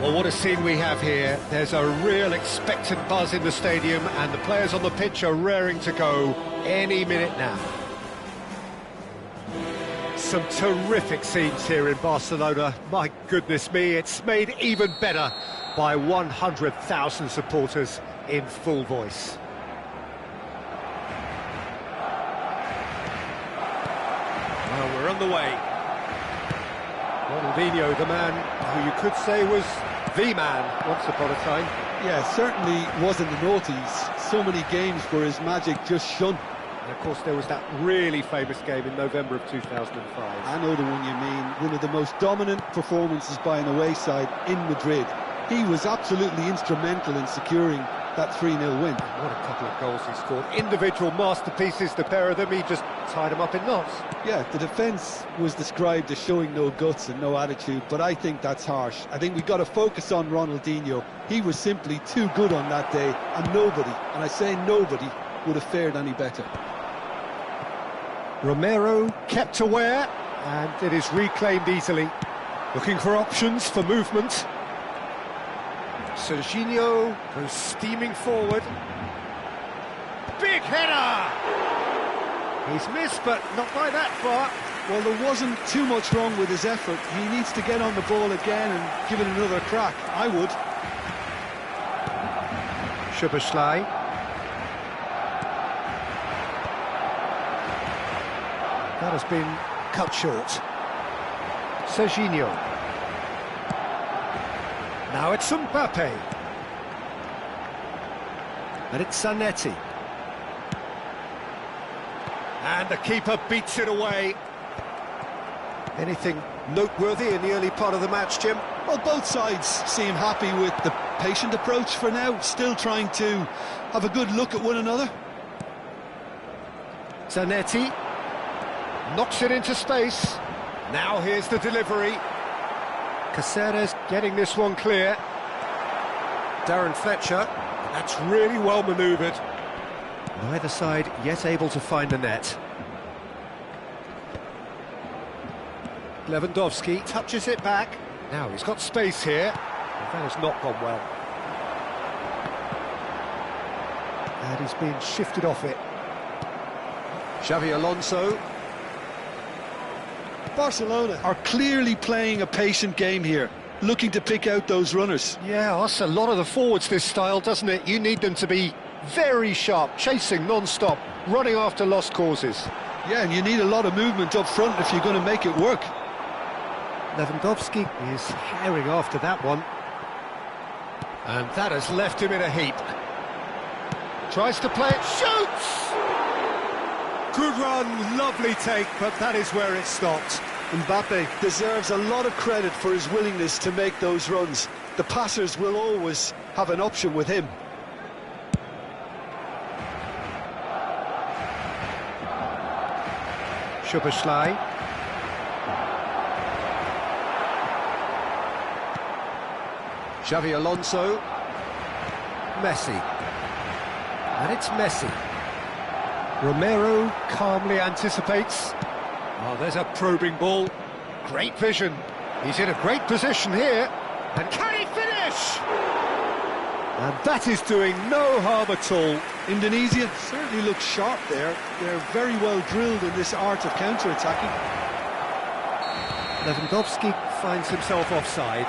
Well, what a scene we have here. There's a real expectant buzz in the stadium, and the players on the pitch are raring to go any minute now. Some terrific scenes here in Barcelona. My goodness me, it's made even better by 100,000 supporters in full voice. Well, we're on the way. Ronaldinho, the man who you could say was the man once upon a time. Yeah, certainly wasn't the noughties. So many games where his magic just shone. And of course there was that really famous game in November of 2005. I know the one you mean. One of the most dominant performances by an away side in Madrid. He was absolutely instrumental in securing that 3-0 win. What a couple of goals he scored. Individual masterpieces, the pair of them. He just tied them up in knots. Yeah, the defence was described as showing no guts and no attitude, but I think that's harsh. I think we've got to focus on Ronaldinho. He was simply too good on that day, and nobody, and I say nobody, would have fared any better. Romero kept aware, and it is reclaimed easily. Looking for options for movement. Serginho goes steaming forward. Big header! He's missed, but not by that far. Well, there wasn't too much wrong with his effort. He needs to get on the ball again and give it another crack. I would. Szoboszlai. That has been cut short. Serginho. Now it's Mbappe. And it's Zanetti. And the keeper beats it away. Anything noteworthy in the early part of the match, Jim? Well, both sides seem happy with the patient approach for now, still trying to have a good look at one another. Zanetti knocks it into space. Now here's the delivery. Caceres getting this one clear. Darren Fletcher, that's really well manoeuvred. Neither side yet able to find the net. Lewandowski touches it back. Now he's got space here. That has not gone well. And he's being shifted off it. Xavi Alonso. Barcelona are clearly playing a patient game here, looking to pick out those runners. Yeah, that's a lot of the forwards, this style, doesn't it? You need them to be very sharp, chasing non-stop, running after lost causes. Yeah, and you need a lot of movement up front if you're going to make it work. Lewandowski is herring after that one. And that has left him in a heap. Tries to play it, shoots! Good run, lovely take, but that is where it stopped. Mbappe deserves a lot of credit for his willingness to make those runs. The passers will always have an option with him. Szoboszlai. Xavi Alonso. Messi. And it's Messi. Romero calmly anticipates. Oh, there's a probing ball. Great vision. He's in a great position here. And can he finish? And that is doing no harm at all. Indonesia certainly looks sharp there. They're very well drilled in this art of counter-attacking. Lewandowski finds himself offside.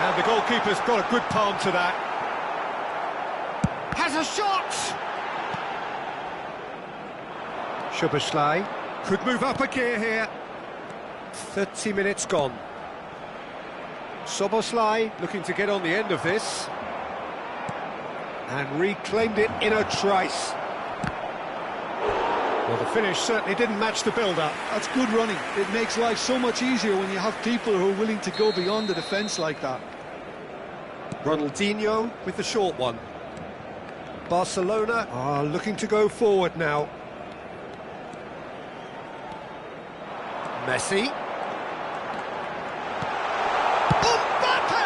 And the goalkeeper's got a good palm to that. Has a shot! Szoboszlai could move up a gear here. 30 minutes gone. Szoboszlai looking to get on the end of this. And reclaimed it in a trice. Well, the finish certainly didn't match the build-up. That's good running. It makes life so much easier when you have people who are willing to go beyond the defence like that. Ronaldinho with the short one. Barcelona are looking to go forward now. Messi. Mbappe!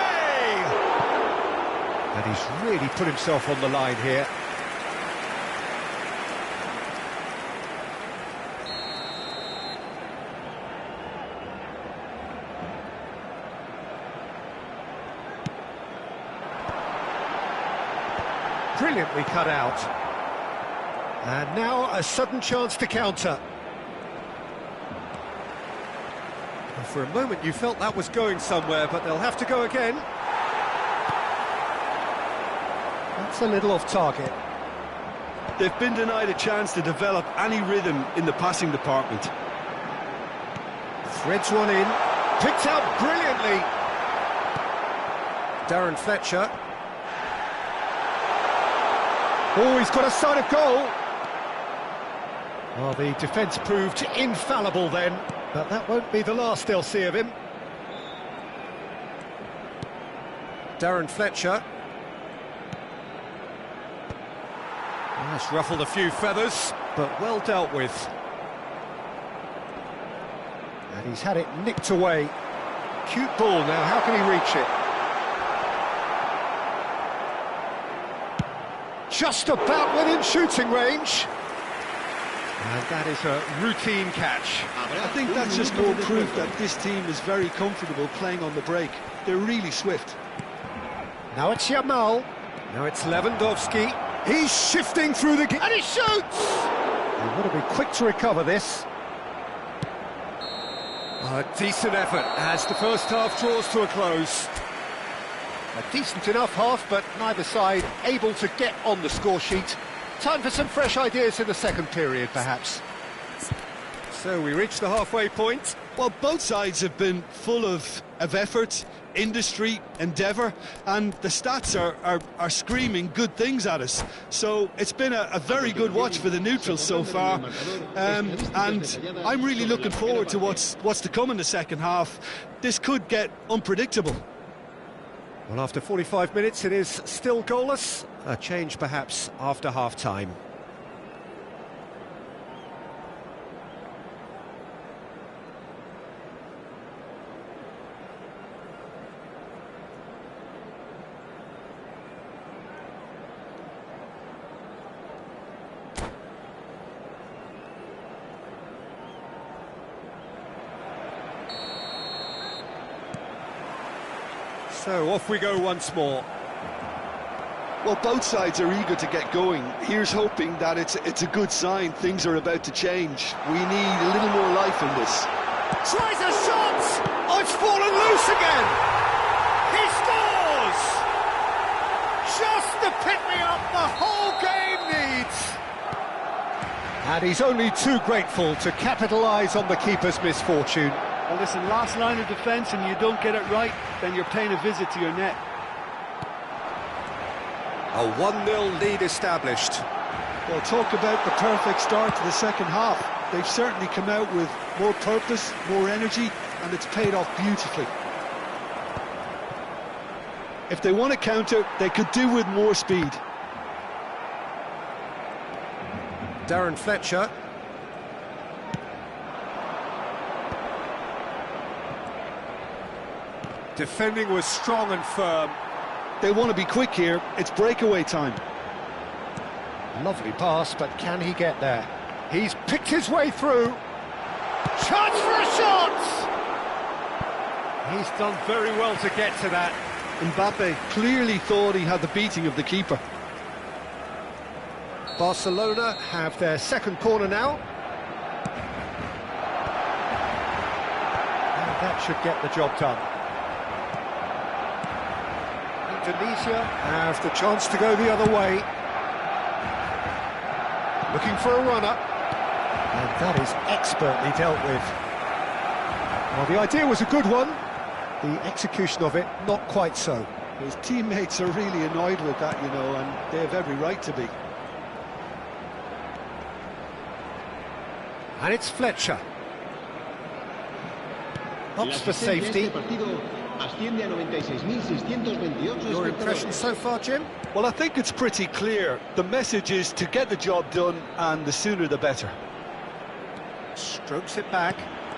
And he's really put himself on the line here. Brilliantly cut out. And now a sudden chance to counter. And for a moment you felt that was going somewhere, but they'll have to go again. That's a little off target. They've been denied a chance to develop any rhythm in the passing department. Threads one in, picked out brilliantly. Darren Fletcher. Oh, he's got a sight of goal. Well, the defence proved infallible then, but that won't be the last they'll see of him. Darren Fletcher. That's ruffled a few feathers, but well dealt with. And he's had it nicked away. Cute ball now, how can he reach it? Just about within shooting range. And that is a routine catch. I think that's just more proof that this team is very comfortable playing on the break. They're really swift. Now it's Yamal. Now it's Lewandowski. He's shifting through the... and he shoots! He want to be quick to recover this. A decent effort as the first half draws to a close. A decent enough half, but neither side able to get on the score sheet. Time for some fresh ideas in the second period, perhaps. So we reach the halfway point. Well, both sides have been full of effort, industry, endeavour, and the stats are screaming good things at us. So it's been a very good watch for the neutrals so far, and I'm really looking forward to what's to come in the second half. This could get unpredictable. Well, after 45 minutes, it is still goalless. A change, perhaps, after half-time. So, off we go once more. Well, both sides are eager to get going. Here's hoping that it's a good sign. Things are about to change. We need a little more life in this. Tries a shot! Oh, it's fallen loose again! He scores! Just the pick-me-up the whole game needs! And he's only too grateful to capitalise on the keeper's misfortune. Well, listen, last line of defence and you don't get it right, then you're paying a visit to your net. A 1-0 lead established. Well, talk about the perfect start to the second half. They've certainly come out with more purpose, more energy, and it's paid off beautifully. If they want to counter, they could do with more speed. Darren Fletcher. Defending was strong and firm. They want to be quick here. It's breakaway time. Lovely pass, but can he get there? He's picked his way through. Chance for a shot! He's done very well to get to that. Mbappe clearly thought he had the beating of the keeper. Barcelona have their second corner now. And that should get the job done. Indonesia have the chance to go the other way. Looking for a runner. And that is expertly dealt with. Well, the idea was a good one. The execution of it, not quite so. His teammates are really annoyed with that, you know, and they have every right to be. And it's Fletcher. Ups for safety. Your impression so far, Jim? Well, I think it's pretty clear. The message is to get the job done, and the sooner the better. Strokes it back.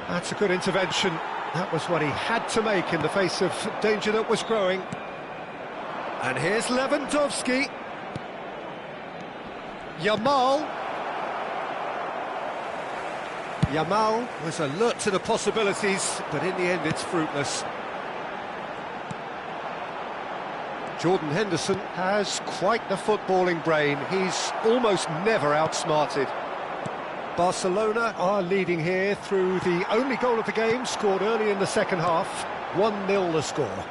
That's a good intervention. That was what he had to make in the face of danger that was growing. And here's Lewandowski. Yamal. Yamal was alert to the possibilities, but in the end it's fruitless. Jordan Henderson has quite the footballing brain. He's almost never outsmarted. Barcelona are leading here through the only goal of the game, scored early in the second half. 1-0 the score.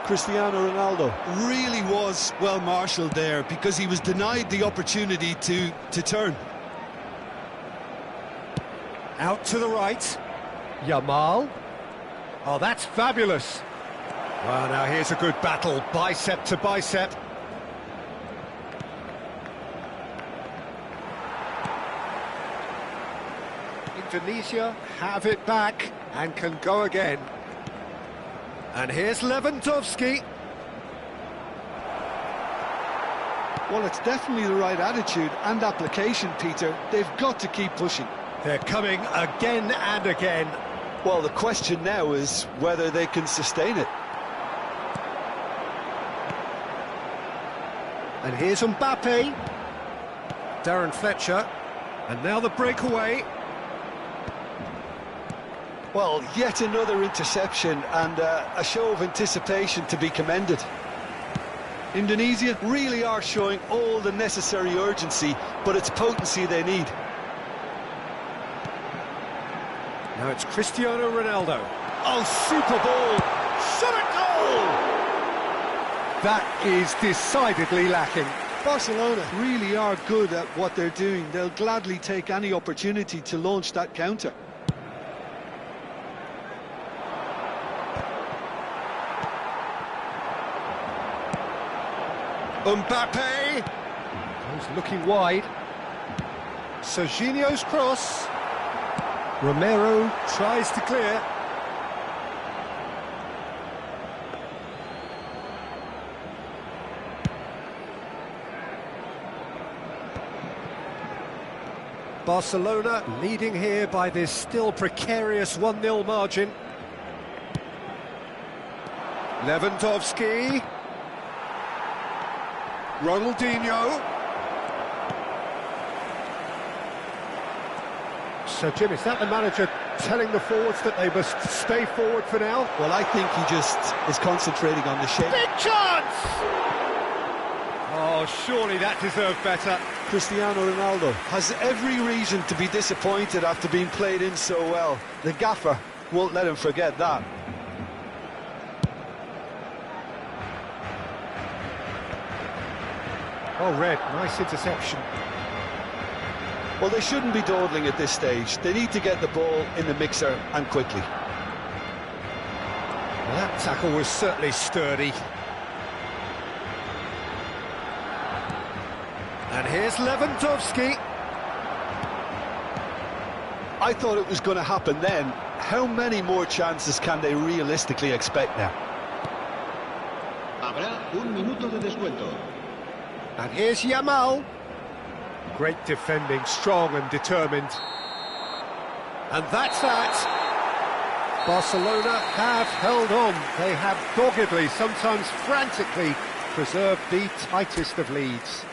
Cristiano Ronaldo really was well marshalled there because he was denied the opportunity to turn. Out to the right. Yamal. Oh, that's fabulous. Well, now here's a good battle, bicep to bicep. Indonesia have it back and can go again. And here's Lewandowski. Well, it's definitely the right attitude and application, Peter. They've got to keep pushing. They're coming again and again. Well, the question now is whether they can sustain it. And here's Mbappe. Darren Fletcher. And now the breakaway. Well, yet another interception and a show of anticipation to be commended. Indonesia really are showing all the necessary urgency, but it's potency they need. Now it's Cristiano Ronaldo. Oh, super ball! Shot at goal! That is decidedly lacking. Barcelona really are good at what they're doing. They'll gladly take any opportunity to launch that counter. Mbappe! He's looking wide. Serginho's cross. Romero tries to clear. Barcelona leading here by this still precarious 1-0 margin. Lewandowski. Ronaldinho. So, Jim, is that the manager telling the forwards that they must stay forward for now? Well, I think he just is concentrating on the shape. Big chance! Oh, surely that deserved better. Cristiano Ronaldo has every reason to be disappointed after being played in so well. The gaffer won't let him forget that. Oh, Red, nice interception. Well, they shouldn't be dawdling at this stage. They need to get the ball in the mixer and quickly. Well, that tackle was certainly sturdy. And here's Lewandowski. I thought it was going to happen then. How many more chances can they realistically expect now? Habrá un minuto de descuento. And here's Yamal. Great defending, strong and determined. And that's that. Barcelona have held on. They have doggedly, sometimes frantically, preserved the tightest of leads.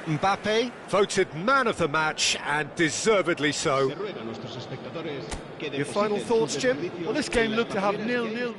Mbappe voted man of the match, and deservedly so. Your final thoughts, Jim? Well, this game looked to have 0-0.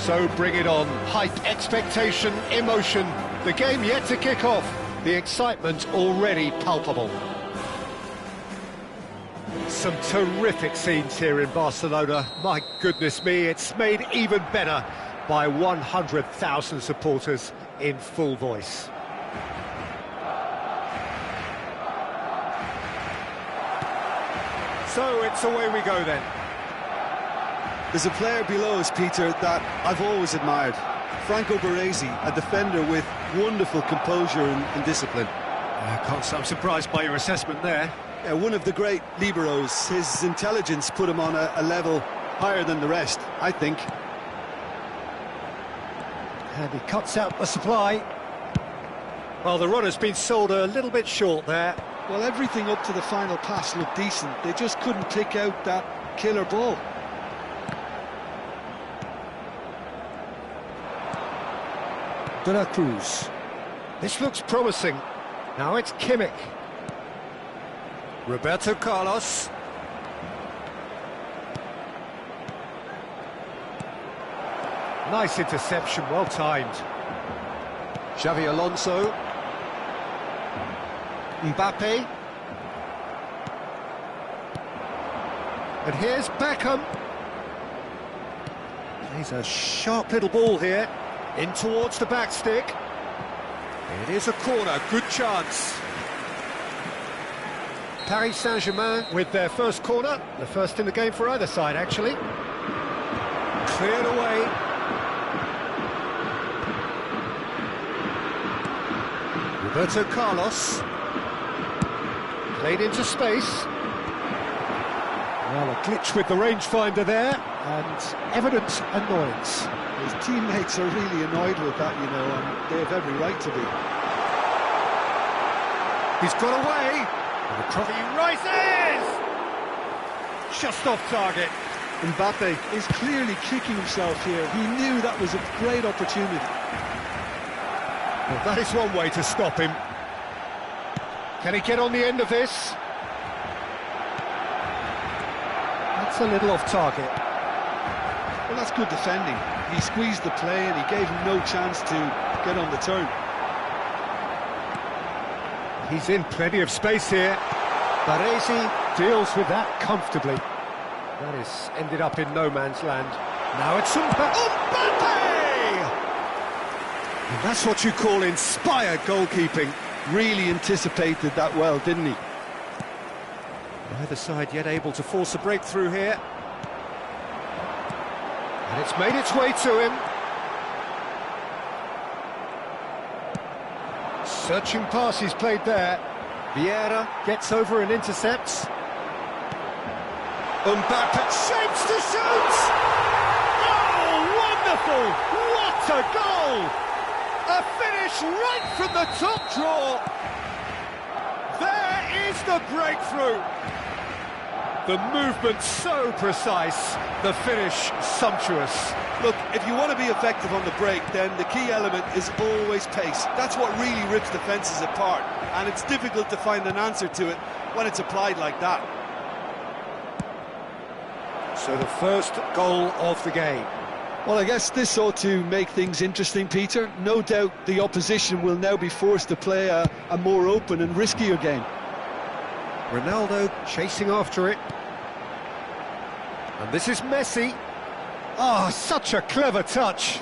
So bring it on. Hype, expectation, emotion. The game yet to kick off. The excitement already palpable. Some terrific scenes here in Barcelona. My goodness me, it's made even better by 100,000 supporters in full voice. So it's away we go then. There's a player below us, Peter, that I've always admired. Franco Baresi, a defender with wonderful composure and discipline. I can't say I'm surprised by your assessment there. Yeah, one of the great liberos. His intelligence put him on a level higher than the rest, I think. And he cuts out the supply. Well, the runner's been sold a little bit short there. Well, everything up to the final pass looked decent. They just couldn't pick out that killer ball. De la Cruz. This looks promising. Now it's Kimmich. Roberto Carlos. Nice interception, well timed. Xavi Alonso. Mbappe. And here's Beckham. Plays a sharp little ball here. In towards the back stick. It is a corner, good chance. Paris Saint-Germain with their first corner. The first in the game for either side, actually. Cleared away. Roberto Carlos. Played into space. Well, a glitch with the rangefinder there, and evident annoyance. His teammates are really annoyed with that, you know, and they have every right to be. He's got away. And the trophy rises! Just off target. Mbappe is clearly kicking himself here. He knew that was a great opportunity. Well, that is one way to stop him. Can he get on the end of this? That's a little off target. Well, that's good defending. He squeezed the play and he gave him no chance to get on the turn. He's in plenty of space here. Baresi deals with that comfortably. That is ended up in no man's land. Now it's Mbappe! And that's what you call inspired goalkeeping. Really anticipated that well, didn't he? Neither side yet able to force a breakthrough here. And it's made its way to him. Searching pass he's played there. Vieira gets over and intercepts. Mbappe shapes to shoot! Oh, wonderful! What a goal! A finish right from the top draw. There is the breakthrough. The movement so precise, the finish sumptuous. Look, if you want to be effective on the break, then the key element is always pace. That's what really rips defences apart, and it's difficult to find an answer to it when it's applied like that. So the first goal of the game. Well, I guess this ought to make things interesting, Peter. No doubt the opposition will now be forced to play a more open and riskier game. Ronaldo chasing after it. And this is Messi. Oh, such a clever touch.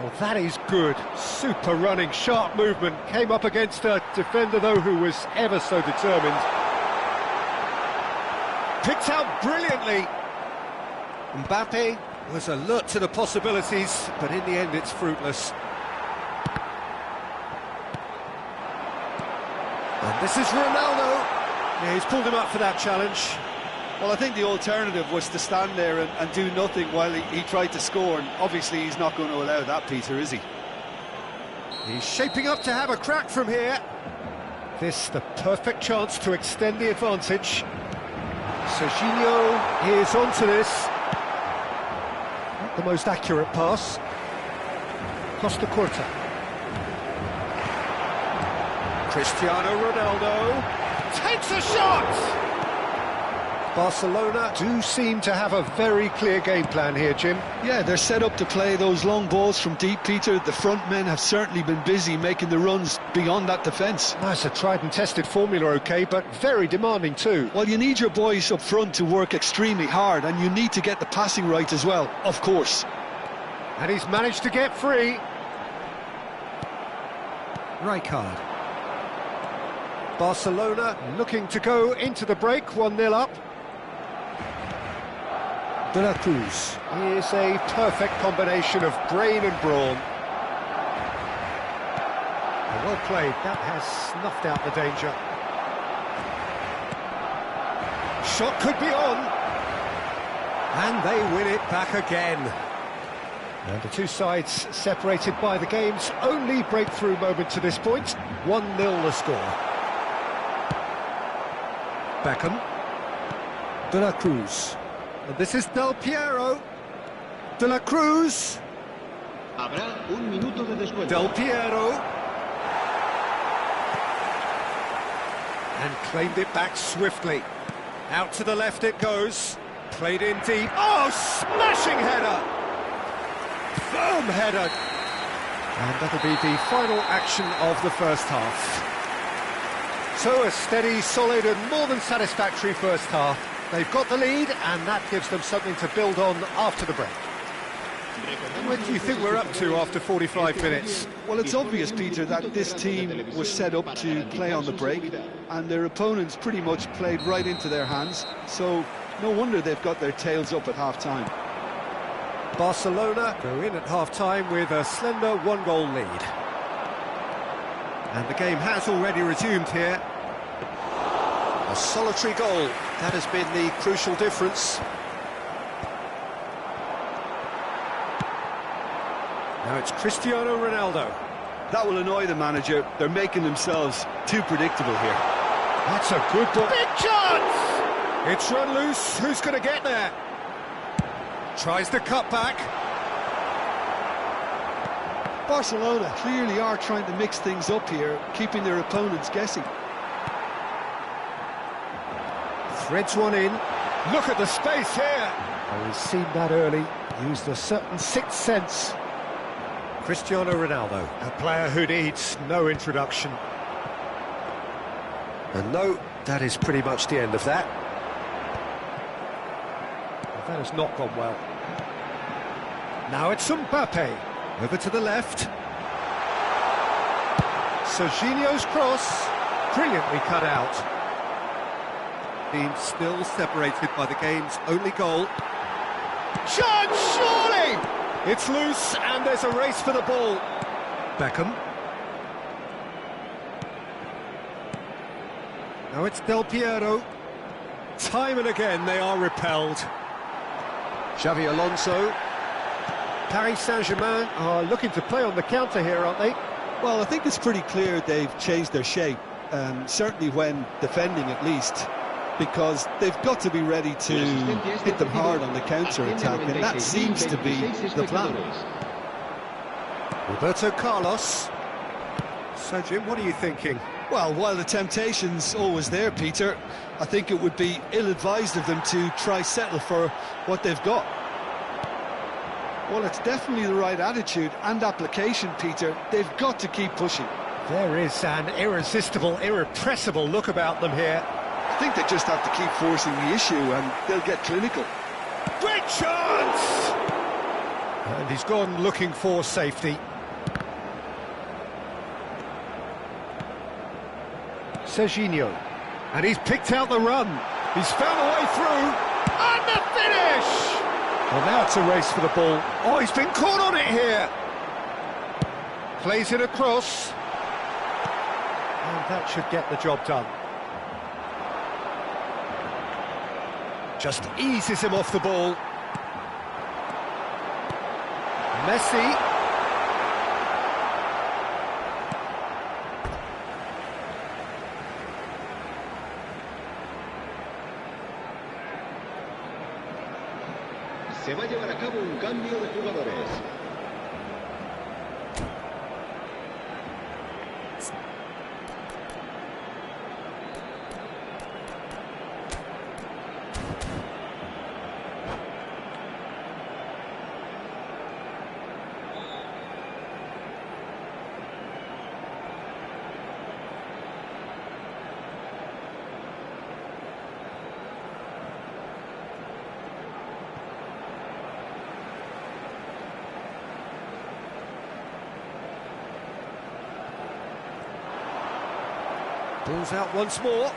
Well, that is good. Super running, sharp movement. Came up against a defender, though, who was ever so determined. Picked out brilliantly. Mbappe was alert to the possibilities, but in the end it's fruitless. And this is Ronaldo. Yeah, he's pulled him up for that challenge. Well, I think the alternative was to stand there and do nothing while he tried to score, and obviously he's not going to allow that, Peter, is he? He's shaping up to have a crack from here. This the perfect chance to extend the advantage. Serginho is onto this. Not the most accurate pass. Costa Curta. Cristiano Ronaldo takes a shot! Barcelona do seem to have a very clear game plan here, Jim. Yeah, they're set up to play those long balls from deep, Peter. The front men have certainly been busy making the runs beyond that defence. That's a tried and tested formula, OK, but very demanding too. Well, you need your boys up front to work extremely hard, and you need to get the passing right as well, of course. And he's managed to get free. Rijkaard. Barcelona looking to go into the break, 1-0 up. De la Cruz. Here's a perfect combination of brain and brawn. Well played, that has snuffed out the danger. Shot could be on. And they win it back again. And the two sides separated by the game's only breakthrough moment to this point. 1-0 the score. Beckham. De la Cruz. And this is Del Piero. De la Cruz. Habrá un minuto de descuento. Del Piero. And claimed it back swiftly. Out to the left it goes. Played in deep. Oh, smashing header! Firm header. And that'll be the final action of the first half. So a steady, solid and more than satisfactory first half. They've got the lead and that gives them something to build on after the break. What do you think we're up to after 45 minutes? Well, it's obvious, Peter, that this team was set up to play on the break, and their opponents pretty much played right into their hands, so no wonder they've got their tails up at half-time. Barcelona go in at half-time with a slender one-goal lead. And the game has already resumed here. A solitary goal, that has been the crucial difference. Now it's Cristiano Ronaldo. That will annoy the manager. They're making themselves too predictable here. That's a good ball. Big chance! It's run loose. Who's going to get there? Tries the cut back. Barcelona clearly are trying to mix things up here, keeping their opponents guessing. Threads one in. Look at the space here. Oh, he's seen that early. Used a certain sixth sense. Cristiano Ronaldo, a player who needs no introduction. And no, that is pretty much the end of that. That has not gone well. Now it's Mbappe. Over to the left. Serginho's cross. Brilliantly cut out. Team still separated by the game's only goal. Chance, surely! It's loose and there's a race for the ball. Beckham. Now it's Del Piero. Time and again they are repelled. Xavi Alonso. Paris Saint-Germain are looking to play on the counter here, aren't they? Well, I think it's pretty clear they've changed their shape, certainly when defending at least, because they've got to be ready to hit them hard on the counter-attack, and that seems to be the plan. Roberto Carlos. So, Jim, what are you thinking? Well, while the temptation's always there, Peter, I think it would be ill-advised of them to try settle for what they've got. Well, it's definitely the right attitude and application, Peter. They've got to keep pushing. There is an irresistible, irrepressible look about them here. I think they just have to keep forcing the issue and they'll get clinical. Great chance! And he's gone looking for safety. Serginho. And he's picked out the run. He's found a way through. And the finish! Well, now it's a race for the ball. Oh, he's been caught on it here. Plays it across. And that should get the job done. Just eases him off the ball. Messi. Se va a llevar a cabo un cambio de jugadores. Pulls out once more.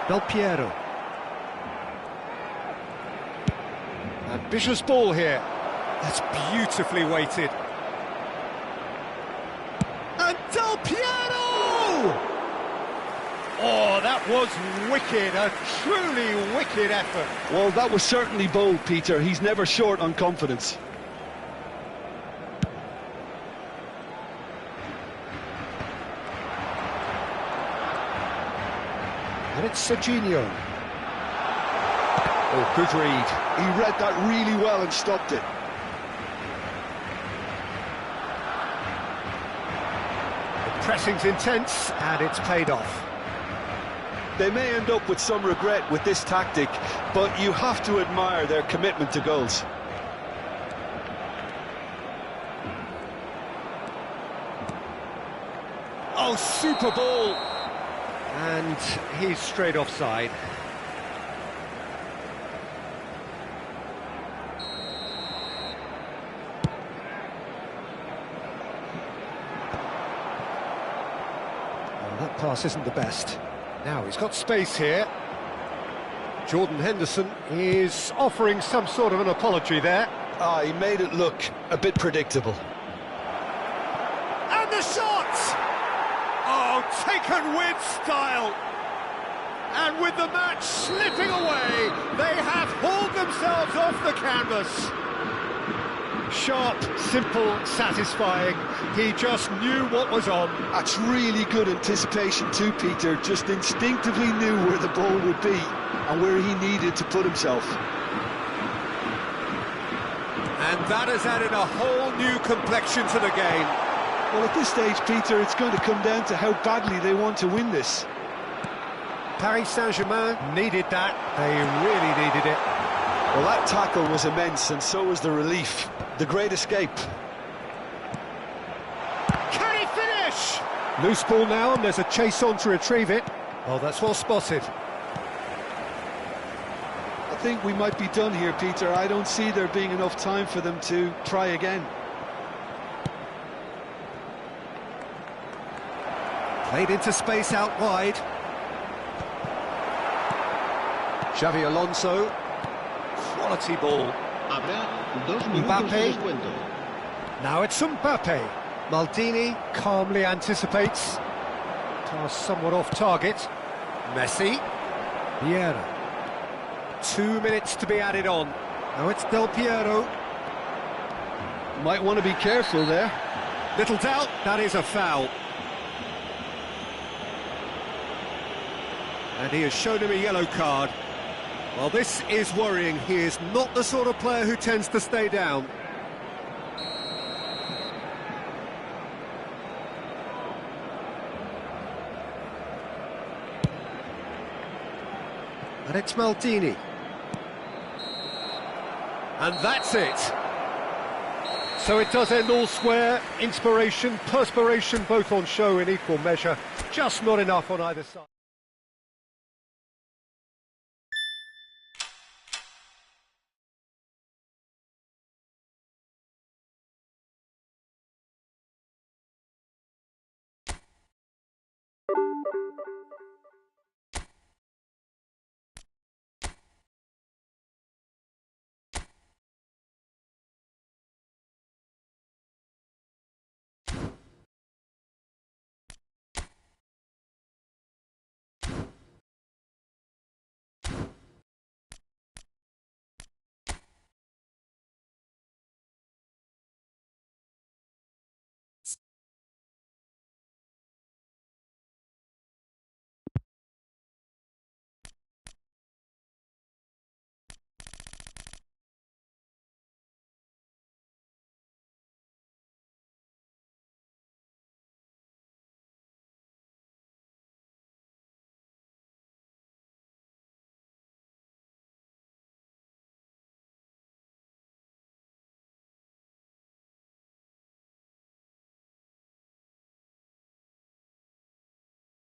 Del Piero. Ambitious ball here. That's beautifully weighted. And Del Piero! Oh, that was wicked, a truly wicked effort. Well, that was certainly bold, Peter. He's never short on confidence. And it's Serginho. Oh, good read. He read that really well and stopped it. The pressing's intense, and it's paid off. They may end up with some regret with this tactic, but you have to admire their commitment to goals. Oh, super ball! And he's straight offside. Well, that pass isn't the best. Now he's got space here. Jordan Henderson is offering some sort of an apology there. Ah, he made it look a bit predictable. And the shot! Oh, taken with style. And with the match slipping away, they have hauled themselves off the canvas. Sharp, simple, satisfying. He just knew what was on. That's really good anticipation too, Peter. Just instinctively knew where the ball would be and where he needed to put himself. And that has added a whole new complexion to the game. Well, at this stage, Peter, it's going to come down to how badly they want to win this. Paris Saint-Germain needed that. They really needed it. Well, that tackle was immense, and so was the relief. The great escape. Can he finish? Loose ball now, and there's a chase on to retrieve it. Oh, that's well spotted. I think we might be done here, Peter. I don't see there being enough time for them to try again. Played into space out wide. Xavi Alonso. Quality ball. Habrá 2 minutos de descuento. Now it's Mbappe. Maldini calmly anticipates. Pass somewhat off target. Messi. Vieira. 2 minutes to be added on. Now it's Del Piero. Might want to be careful there. Little doubt, that is a foul. And he has shown him a yellow card. Well, this is worrying. He is not the sort of player who tends to stay down. And it's Maldini. And that's it. So it does end all square. Inspiration, perspiration, both on show in equal measure. Just not enough on either side.